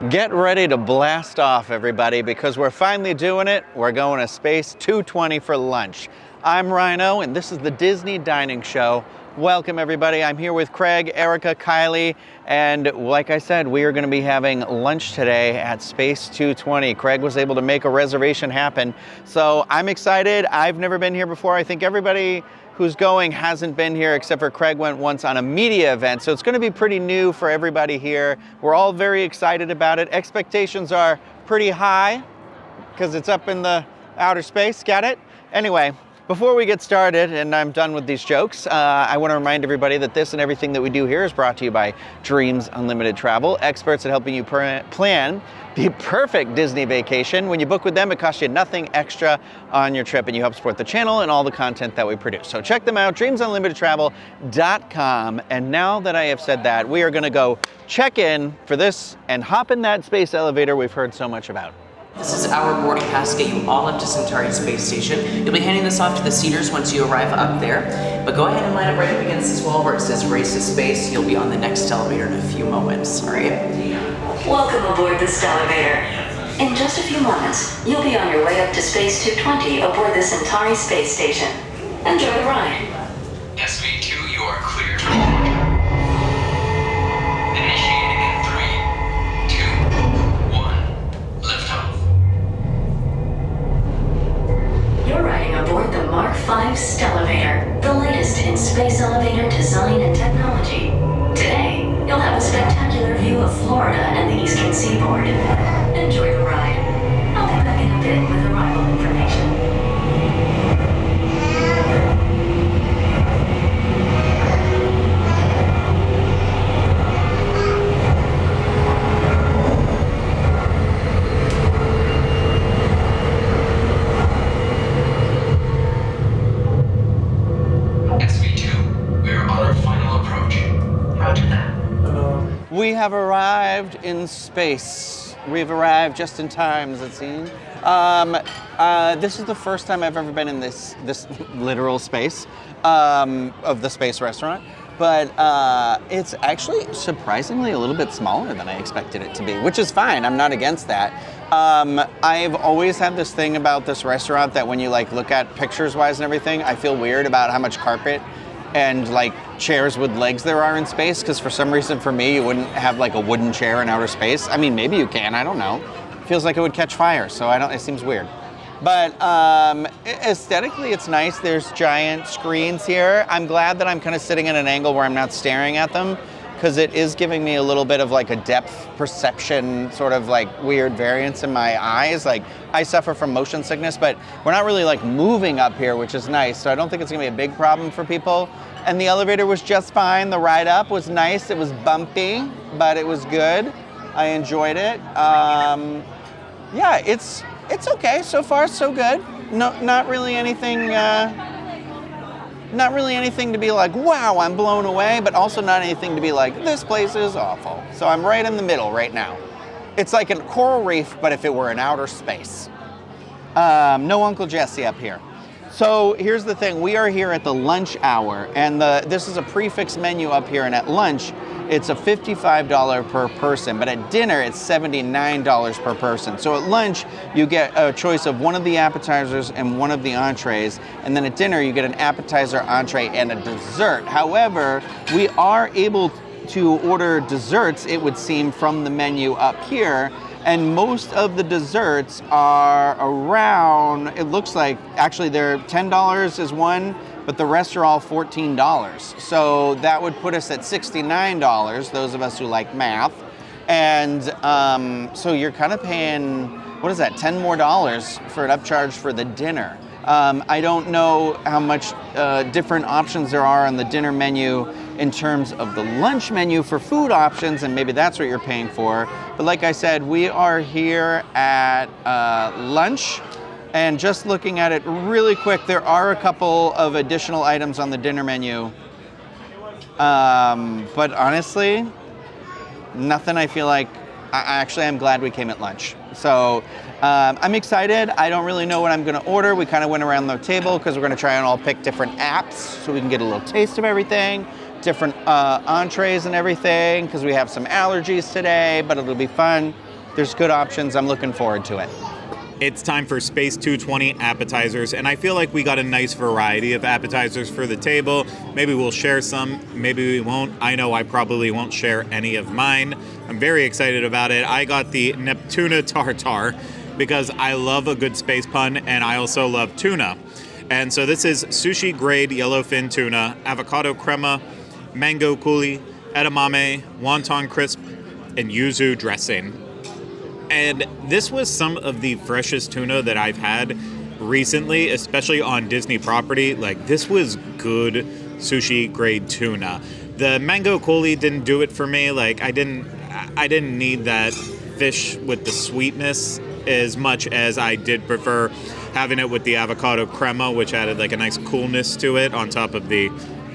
Get ready to blast off, everybody, because we're finally doing it. We're going to Space 220 for lunch. I'm Rhino, and this is the Disney Dining Show. Welcome, everybody. I'm here with Craig, Erica, Kylie, and like I said, we are going to be having lunch today at Space 220. Craig was able to make a reservation happen, so I'm excited. I've never been here before. I think everybody who's going hasn't been here except for Craig went once on a media event, so it's going to be pretty new for everybody here. We're all very excited about it. Expectations are pretty high because it's up in the outer space. Get it? Anyway, before we get started, and I'm done with these jokes, I want to remind everybody that this and everything that we do here is brought to you by Dreams Unlimited Travel, experts at helping you plan the perfect Disney vacation. When you book with them, it costs you nothing extra on your trip, and you help support the channel and all the content that we produce. So check them out, dreamsunlimitedtravel.com. And now that I have said that, we are going to go check in for this and hop in that space elevator we've heard so much about. This is our boarding pass to get you all up to Centauri Space Station. You'll be handing this off to the seaters once you arrive up there. But go ahead and line up right up against this wall where it says Race to Space. You'll be on the next elevator in a few moments, all right? Welcome aboard this elevator. In just a few moments, you'll be on your way up to Space 220 aboard the Centauri Space Station. Enjoy the ride. SV2, you are clear. Initiating in 3, 2, 1. Liftoff. You're riding aboard the Mark V Stellarator, the latest in space elevator design and technology. Today, you'll have a spectacular view of Florida and the Eastern Seaboard. Enjoy the ride. I'll be back in a bit with arrival information. We have arrived in space. We've arrived just in time, as it seems. This is the first time I've ever been in this literal space of the space restaurant, but it's actually surprisingly a little bit smaller than I expected it to be, which is fine. I'm not against that. I've always had this thing about this restaurant that when you look at pictures-wise and everything, I feel weird about how much carpet and chairs with legs there are in space, because for some reason for me you wouldn't have a wooden chair in outer space. I mean, maybe you can, I don't know. It feels like it would catch fire, so it seems weird. But aesthetically it's nice. There's giant screens here. I'm glad that I'm kind of sitting at an angle where I'm not staring at them, because it is giving me a little bit of a depth perception, sort of weird variance in my eyes. I suffer from motion sickness, but we're not really moving up here, which is nice. So I don't think it's gonna be a big problem for people. And the elevator was just fine. The ride up was nice. It was bumpy, but it was good. I enjoyed it. Yeah, it's okay. So far, so good. No, not really anything. Not really anything to be wow, I'm blown away, but also not anything to be this place is awful. So I'm right in the middle right now. It's like a coral reef, but if it were in outer space. No Uncle Jesse up here. So here's the thing, we are here at the lunch hour, and this is a prefix menu up here, and at lunch, it's a $55 per person, but at dinner, it's $79 per person. So at lunch, you get a choice of one of the appetizers and one of the entrees, and then at dinner, you get an appetizer, entree, and a dessert. However, we are able to order desserts, it would seem, from the menu up here, and most of the desserts are around, it looks like, actually they're $10 is one, but the rest are all $14. So that would put us at $69, those of us who like math. And so you're kind of paying, what is that, $10 more for an upcharge for the dinner. I don't know how much different options there are on the dinner menu in terms of the lunch menu for food options, and maybe that's what you're paying for. But like I said, we are here at lunch, and just looking at it really quick, there are a couple of additional items on the dinner menu. But honestly, nothing I feel like, I'm glad we came at lunch. So I'm excited. I don't really know what I'm gonna order. We kind of went around the table because we're gonna try and all pick different apps so we can get a little taste of everything. different entrees and everything because we have some allergies today, but it'll be fun. There's good options. I'm looking forward to it. It's time for Space 220 appetizers, and I feel like we got a nice variety of appetizers for the table. Maybe we'll share some, maybe we won't. I know I probably won't share any of mine. I'm very excited about it. I got the Neptuna Tartar because I love a good space pun, and I also love tuna. And so this is sushi-grade yellowfin tuna, avocado crema, mango coulis, edamame, wonton crisp, and yuzu dressing. And this was some of the freshest tuna that I've had recently, especially on Disney property. Like, this was good sushi grade tuna. The mango coulis didn't do it for me. Like, I didn't need that fish with the sweetness as much as I did prefer having it with the avocado crema, which added like a nice coolness to it on top of the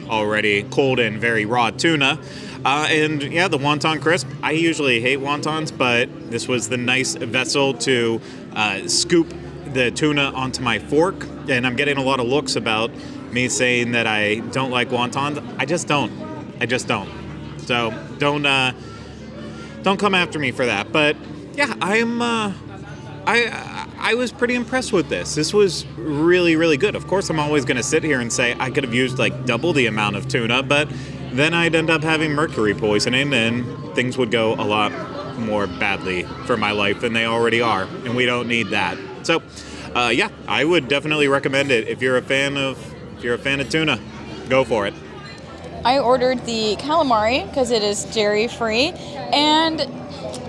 already cold and very raw tuna. And yeah, the wonton crisp. I usually hate wontons, but this was the nice vessel to scoop the tuna onto my fork. And I'm getting a lot of looks about me saying that I don't like wontons. I just don't. So don't come after me for that. But yeah, I was pretty impressed with this. This was really, really good. Of course, I'm always going to sit here and say I could have used like double the amount of tuna, but then I'd end up having mercury poisoning and things would go a lot more badly for my life than they already are, and we don't need that. So, yeah, I would definitely recommend it. If you're a fan of tuna, go for it. I ordered the calamari because it is dairy-free, and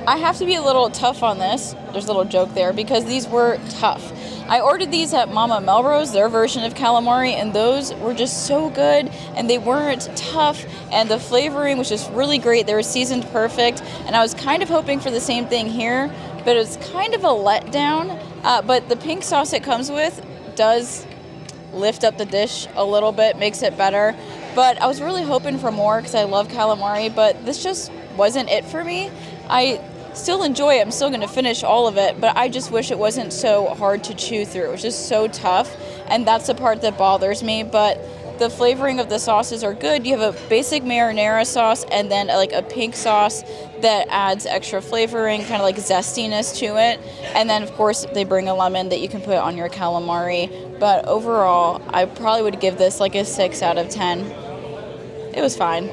I have to be a little tough on this. There's a little joke there because these were tough. I ordered these at Mama Melrose, their version of calamari, and those were just so good, and they weren't tough, and the flavoring was just really great. They were seasoned perfect, and I was kind of hoping for the same thing here, but it was kind of a letdown. But the pink sauce it comes with does lift up the dish a little bit, makes it better. But I was really hoping for more because I love calamari, but this just wasn't it for me. I still enjoy it. I'm still going to finish all of it, but I just wish it wasn't so hard to chew through. It was just so tough, and that's the part that bothers me. But the flavoring of the sauces are good. You have a basic marinara sauce and then like a pink sauce that adds extra flavoring, kind of like zestiness to it. And then, of course, they bring a lemon that you can put on your calamari. But overall, I probably would give this like a 6 out of 10. It was fine.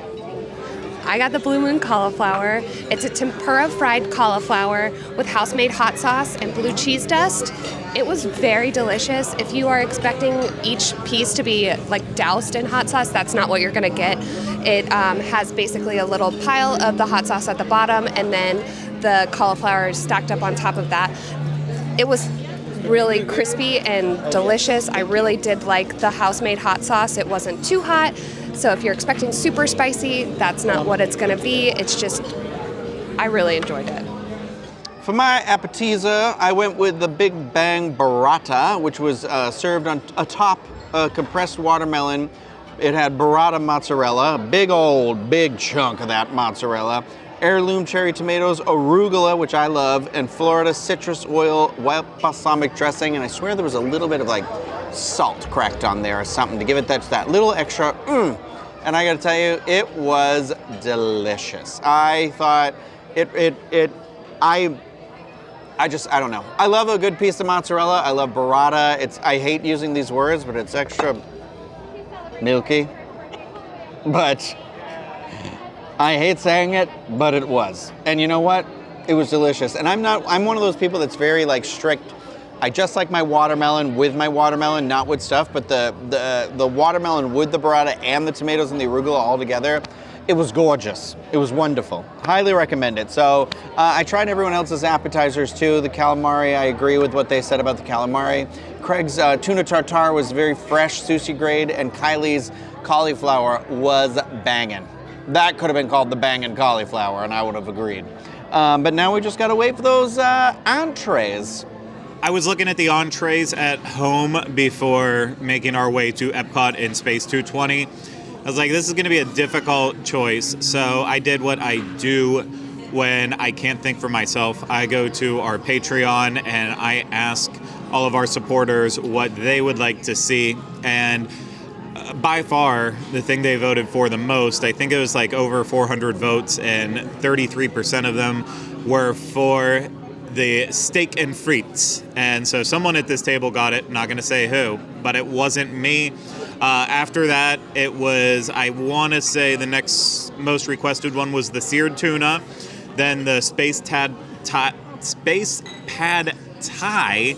I got the Blue Moon cauliflower. It's a tempura fried cauliflower with house-made hot sauce and blue cheese dust. It was very delicious. If you are expecting each piece to be like doused in hot sauce, that's not what you're gonna get. It has basically a little pile of the hot sauce at the bottom and then the cauliflower stacked up on top of that. It was really crispy and delicious. I really did like the house-made hot sauce. It wasn't too hot. So if you're expecting super spicy, that's not what it's going to be. It's just, I really enjoyed it. For my appetizer, I went with the Big Bang burrata, which was served on atop a compressed watermelon. It had burrata mozzarella, a big chunk of that mozzarella, heirloom cherry tomatoes, arugula, which I love, and Florida citrus oil white balsamic dressing. And I swear there was a little bit of like salt cracked on there or something to give it that little extra And I gotta tell you, it was delicious. I thought I don't know. I love a good piece of mozzarella. I love burrata. I hate using these words, but it's extra milky. But I hate saying it, but it was. And you know what? It was delicious. And I'm one of those people that's very like strict. I just like my watermelon with my watermelon, not with stuff, but the watermelon with the burrata and the tomatoes and the arugula all together, it was gorgeous. It was wonderful. Highly recommend it. So I tried everyone else's appetizers too. The calamari, I agree with what they said about the calamari. Craig's tuna tartare was very fresh, sushi grade, and Kylie's cauliflower was banging. That could have been called the banging cauliflower, and I would have agreed. But now we just gotta wait for those entrees. I was looking at the entrees at home before making our way to EPCOT in Space 220. I was like, this is going to be a difficult choice. So I did what I do when I can't think for myself. I go to our Patreon and I ask all of our supporters what they would like to see. And by far, the thing they voted for the most, I think it was like over 400 votes, and 33% of them were for the steak and frites. And so someone at this table got it. I'm not going to say who, but it wasn't me. After that, it was, I want to say the next most requested one was the seared tuna, then the space pad thai.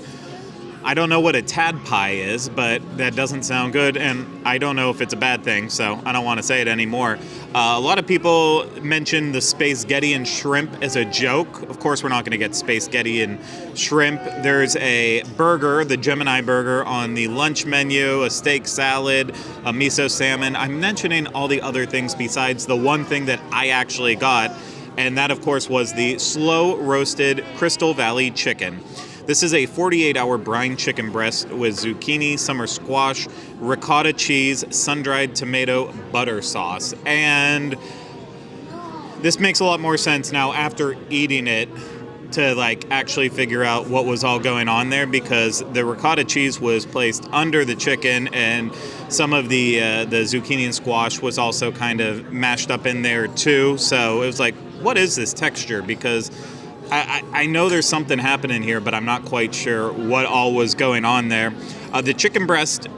I don't know what a tad pie is, but that doesn't sound good, and I don't know if it's a bad thing, so I don't want to say it anymore. A lot of people mention the spaghetti and shrimp as a joke. Of course, we're not going to get spaghetti and shrimp. There's a burger, the Gemini burger, on the lunch menu, a steak salad, a miso salmon. I'm mentioning all the other things besides the one thing that I actually got, and that, of course, was the slow-roasted Crystal Valley chicken. This is a 48-hour brine chicken breast with zucchini, summer squash, ricotta cheese, sun-dried tomato, butter sauce. And this makes a lot more sense now after eating it to actually figure out what was all going on there, because the ricotta cheese was placed under the chicken and some of the zucchini and squash was also kind of mashed up in there too. So it was like, what is this texture? Because I know there's something happening here, but I'm not quite sure what all was going on there. The chicken breast,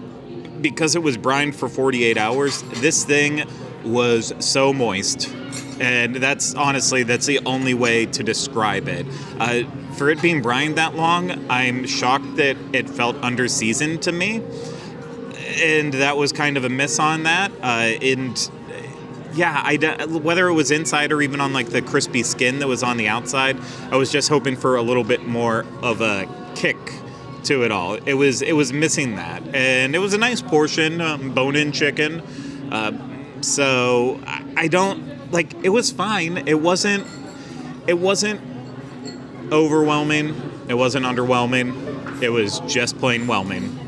because it was brined for 48 hours, this thing was so moist. And that's the only way to describe it. For it being brined that long, I'm shocked that it felt under-seasoned to me. And that was kind of a miss on that. Whether it was inside or even on the crispy skin that was on the outside, I was just hoping for a little bit more of a kick to it all. It was missing that, and it was a nice portion, bone-in chicken. So I don't it was fine. It wasn't overwhelming. It wasn't underwhelming. It was just plain whelming.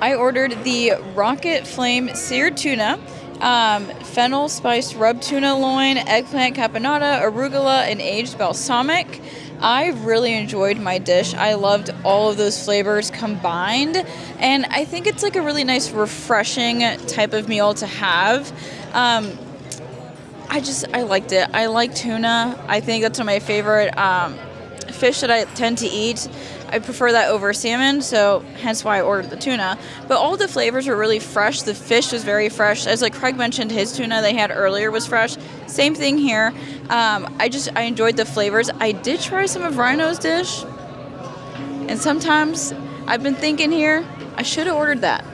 I ordered the Rocket Flame seared tuna, fennel spiced rub tuna loin, eggplant caponata, arugula, and aged balsamic. I really enjoyed my dish. I loved all of those flavors combined, and I think it's a really nice, refreshing type of meal to have. I liked it. I like tuna. I think that's one of my favorite fish that I tend to eat. I prefer that over salmon, so hence why I ordered the tuna. But all the flavors were really fresh. The fish was very fresh. As Craig mentioned, his tuna they had earlier was fresh. Same thing here. I enjoyed the flavors. I did try some of Rhino's dish, and sometimes I've been thinking here, I should have ordered that.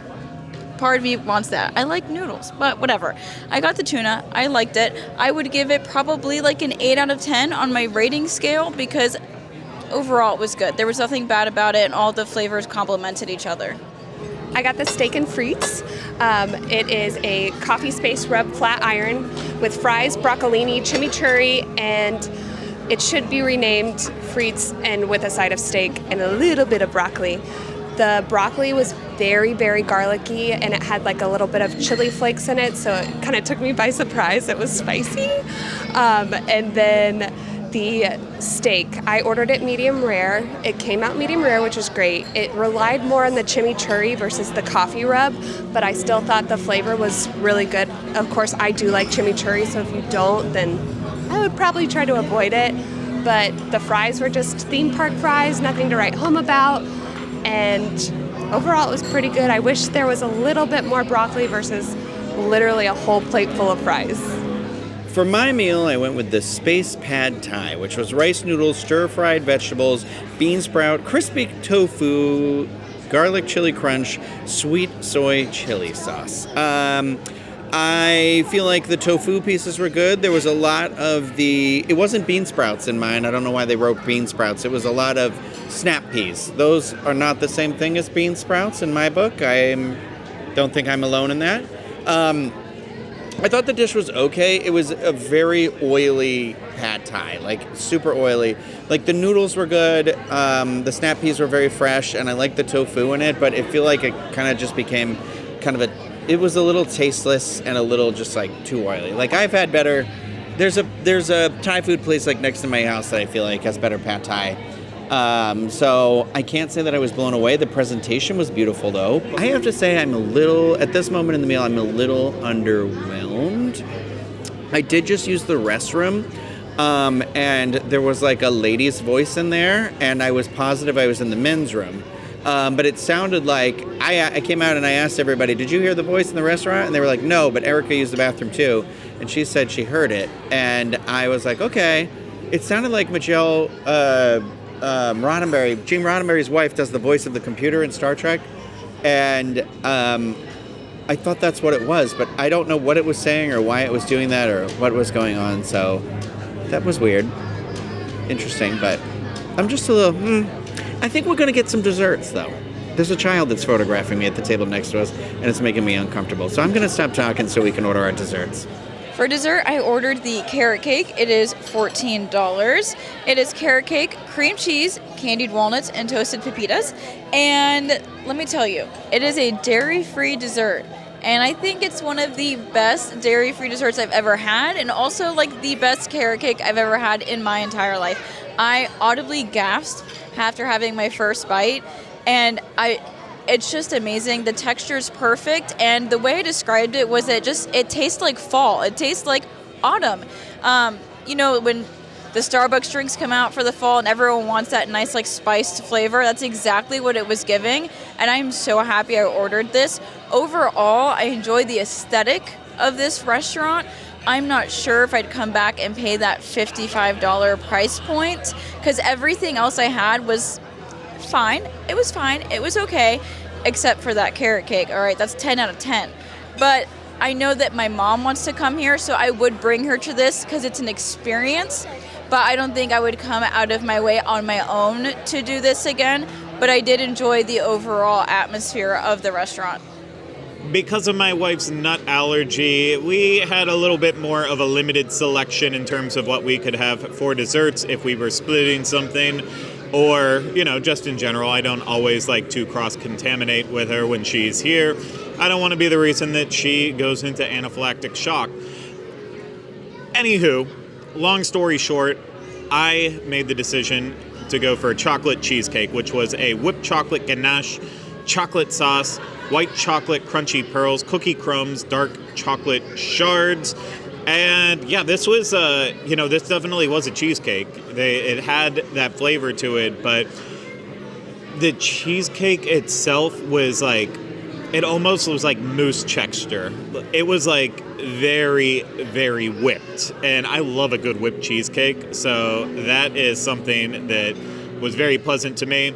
Part of me wants that. I like noodles, but whatever. I got the tuna. I liked it. I would give it probably an 8 out of 10 on my rating scale because overall it was good. There was nothing bad about it, and all the flavors complemented each other. I got the steak and frites. It is a coffee space rub flat iron with fries, broccolini, chimichurri, and it should be renamed frites and with a side of steak and a little bit of broccoli. The broccoli was very, very garlicky, and it had a little bit of chili flakes in it, so it kind of took me by surprise. It was spicy. And then the steak, I ordered it medium rare. It came out medium rare, which is great. It relied more on the chimichurri versus the coffee rub, but I still thought the flavor was really good. Of course, I do like chimichurri, so if you don't, then I would probably try to avoid it. But the fries were just theme park fries, nothing to write home about. And overall, it was pretty good. I wish there was a little bit more broccoli versus literally a whole plate full of fries. For my meal, I went with the Space Pad Thai, which was rice noodles, stir-fried vegetables, bean sprout, crispy tofu, garlic chili crunch, sweet soy chili sauce. I feel like the tofu pieces were good. There was a lot of it wasn't bean sprouts in mine. I don't know why they wrote bean sprouts. It was a lot of snap peas. Those are not the same thing as bean sprouts in my book. I don't think I'm alone in that. I thought the dish was okay. It was a very oily pad thai, super oily. The noodles were good. The snap peas were very fresh, and I liked the tofu in it, but it feel like it kind of just became it was a little tasteless and a little just too oily. I've had better. There's a Thai food place next to my house that I feel like has better pad thai. So I can't say that I was blown away. The presentation was beautiful though. I have to say at this moment in the meal, I'm a little underwhelmed. I did just use the restroom. and there was like a lady's voice in there, and I was positive I was in the men's room. But it sounded like I came out and I asked everybody, did you hear the voice in the restaurant? And they were like, no, but Erica used the bathroom too. And she said she heard it. And I was like, okay. It sounded like Michelle Roddenberry, Gene Roddenberry's wife, does the voice of the computer in Star Trek. And I thought that's what it was, but I don't know what it was saying or why it was doing that or what was going on. So that was weird. Interesting, but I'm just a little, I think we're going to get some desserts, though. There's a child that's photographing me at the table next to us, and it's making me uncomfortable. So I'm going to stop talking so we can order our desserts. For dessert, I ordered the carrot cake. It is $14. It is carrot cake, cream cheese, candied walnuts, and toasted pepitas. And let me tell you, it is a dairy-free dessert. And I think it's one of the best dairy-free desserts I've ever had, and also like the best carrot cake I've ever had in my entire life. I audibly gasped after having my first bite, and it's just amazing. The texture is perfect, and the way I described it was it tastes like fall. It tastes like autumn. You know, when the Starbucks drinks come out for the fall and everyone wants that nice like spiced flavor, that's exactly what it was giving, and I'm so happy I ordered this. Overall, I enjoy the aesthetic of this restaurant. I'm not sure if I'd come back and pay that $55 price point, because everything else I had was fine. It was fine. It was okay, except for that carrot cake. All right, that's 10 out of 10. But I know that my mom wants to come here, so I would bring her to this because it's an experience. But I don't think I would come out of my way on my own to do this again. But I did enjoy the overall atmosphere of the restaurant. Because of my wife's nut allergy, we had a little bit more of a limited selection in terms of what we could have for desserts if we were splitting something, or, you know, just in general. I don't always like to cross-contaminate with her when she's here. I don't want to be the reason that she goes into anaphylactic shock. Anywho, long story short, I made the decision to go for a chocolate cheesecake, which was a whipped chocolate ganache, chocolate sauce, white chocolate crunchy pearls, cookie crumbs, dark chocolate shards. And yeah, this was, this definitely was a cheesecake. It had that flavor to it, but the cheesecake itself was like, it almost was like mousse texture. It was like very, very whipped. And I love a good whipped cheesecake. So that is something that was very pleasant to me.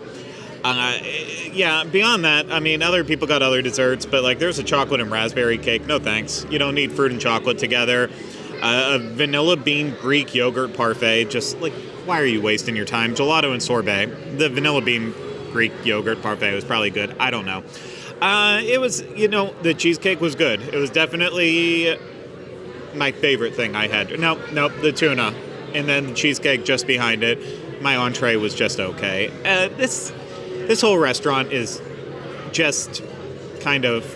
Beyond that, I mean, other people got other desserts, but like there's a chocolate and raspberry cake. No thanks. You don't need fruit and chocolate together. A vanilla bean Greek yogurt parfait. Just like, why are you wasting your time? Gelato and sorbet. The vanilla bean Greek yogurt parfait was probably good. I don't know. It was, the cheesecake was good. It was definitely my favorite thing I had. Nope, the tuna. And then the cheesecake just behind it. My entree was just okay. This whole restaurant is just kind of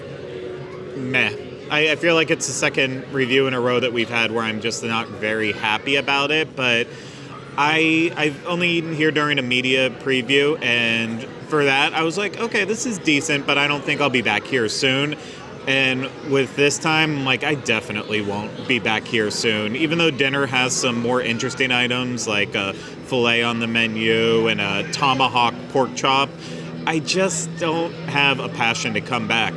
meh. I feel like it's the second review in a row that we've had where I'm just not very happy about it, but I've only eaten here during a media preview, and for that, I was like, okay, this is decent, but I don't think I'll be back here soon. And with this time, like, I definitely won't be back here soon. Even though dinner has some more interesting items, like a filet on the menu and a tomahawk pork chop, I just don't have a passion to come back.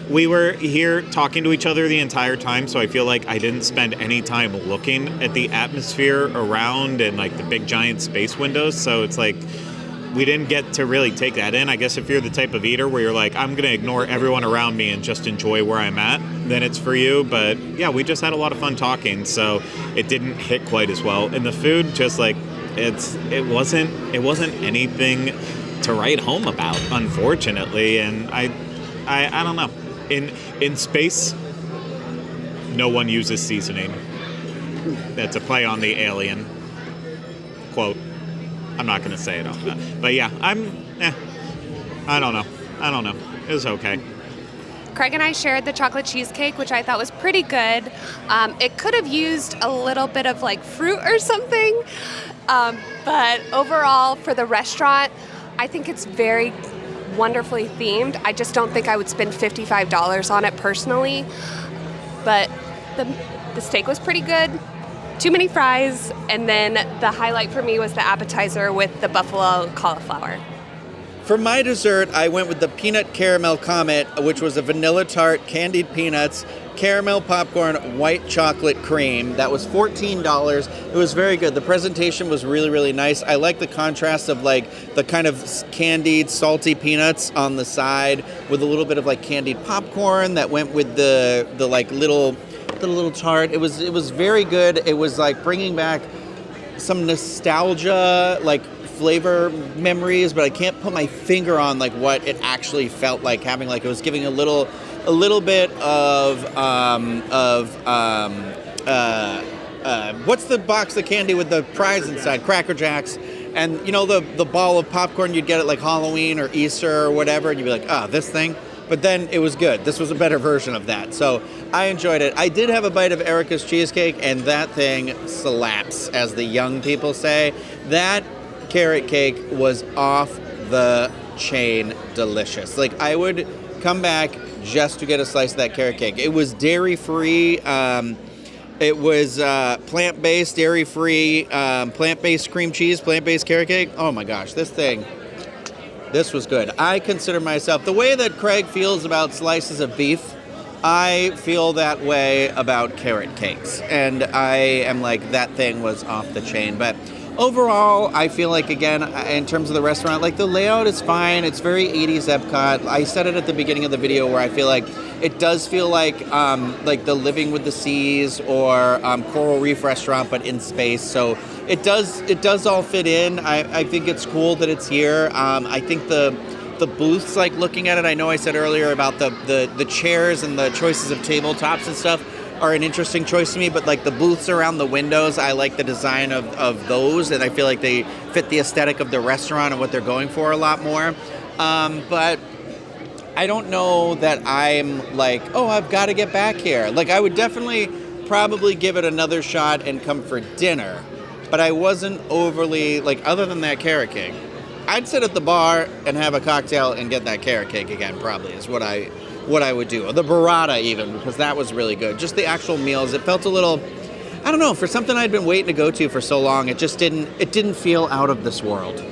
We were here talking to each other the entire time, so I feel like I didn't spend any time looking at the atmosphere around and, like, the big giant space windows, so it's like we didn't get to really take that in. I guess if you're the type of eater where you're like, I'm going to ignore everyone around me and just enjoy where I'm at, then it's for you. But yeah, we just had a lot of fun talking, so it didn't hit quite as well. And the food, just like, it wasn't anything to write home about, unfortunately. And I don't know. In space, no one uses seasoning. That's a play on the Alien quote. I'm not going to say it on that. But yeah, I don't know. It was okay. Craig and I shared the chocolate cheesecake, which I thought was pretty good. It could have used a little bit of like fruit or something. But overall, for the restaurant, I think it's very wonderfully themed. I just don't think I would spend $55 on it personally. But the steak was pretty good. too many fries, and then the highlight for me was the appetizer with the buffalo cauliflower. For my dessert, I went with the peanut caramel comet, which was a vanilla tart, candied peanuts, caramel popcorn, white chocolate cream. That was $14. It was very good. The presentation was really, really nice. I like the contrast of like the kind of candied, salty peanuts on the side with a little bit of like candied popcorn that went with the like little tart. It was very good. It was like bringing back some nostalgia, like flavor memories, but I can't put my finger on like what it actually felt like having. Like it was giving a little bit of what's the box of candy with the prize inside? Cracker Jacks. And you know the ball of popcorn you'd get at like Halloween or Easter or whatever, and you'd be like, this thing. But then it was good. This was a better version of that. So I enjoyed it. I did have a bite of Erica's cheesecake, and that thing slaps, as the young people say. That carrot cake was off the chain delicious. Like I would come back just to get a slice of that carrot cake. It was dairy-free. It was plant-based, dairy-free, plant-based cream cheese, plant-based carrot cake. Oh my gosh, this was good. I consider myself, the way that Craig feels about slices of beef, I feel that way about carrot cakes. And I am like, that thing was off the chain. But overall, I feel like, again, in terms of the restaurant, like the layout is fine. It's very 80s Epcot. I said it at the beginning of the video where I feel like it does feel like the Living with the Seas or Coral Reef restaurant, but in space. So it does all fit in. I think it's cool that it's here. I think the booths, like looking at it, I know I said earlier about the chairs and the choices of tabletops and stuff are an interesting choice to me, but like the booths around the windows, I like the design of those, and I feel like they fit the aesthetic of the restaurant and what they're going for a lot more. But I don't know that I'm like, I've got to get back here. Like I would definitely probably give it another shot and come for dinner, but I wasn't overly, like, other than that carrot cake, I'd sit at the bar and have a cocktail and get that carrot cake again, probably, is what I would do. Or the burrata even, because that was really good. Just the actual meals, it felt a little, I don't know, for something I'd been waiting to go to for so long, it didn't feel out of this world.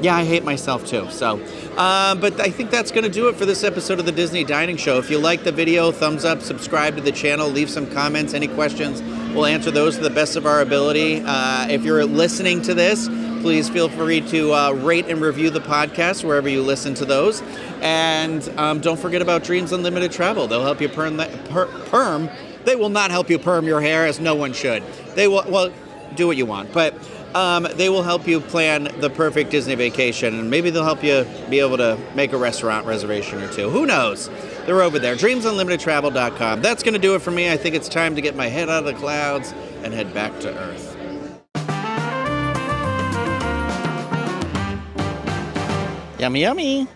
Yeah, I hate myself too. So, but I think that's going to do it for this episode of the Disney Dining Show. If you like the video, thumbs up, subscribe to the channel, leave some comments, any questions. We'll answer those to the best of our ability. If you're listening to this, please feel free to rate and review the podcast wherever you listen to those. And don't forget about Dreams Unlimited Travel. They'll help you perm. They will not help you perm your hair, as no one should. They will, well, do what you want. But they will help you plan the perfect Disney vacation, and maybe they'll help you be able to make a restaurant reservation or two. Who knows? They're over there. DreamsUnlimitedTravel.com. That's going to do it for me. I think it's time to get my head out of the clouds and head back to Earth. Yummy, yummy.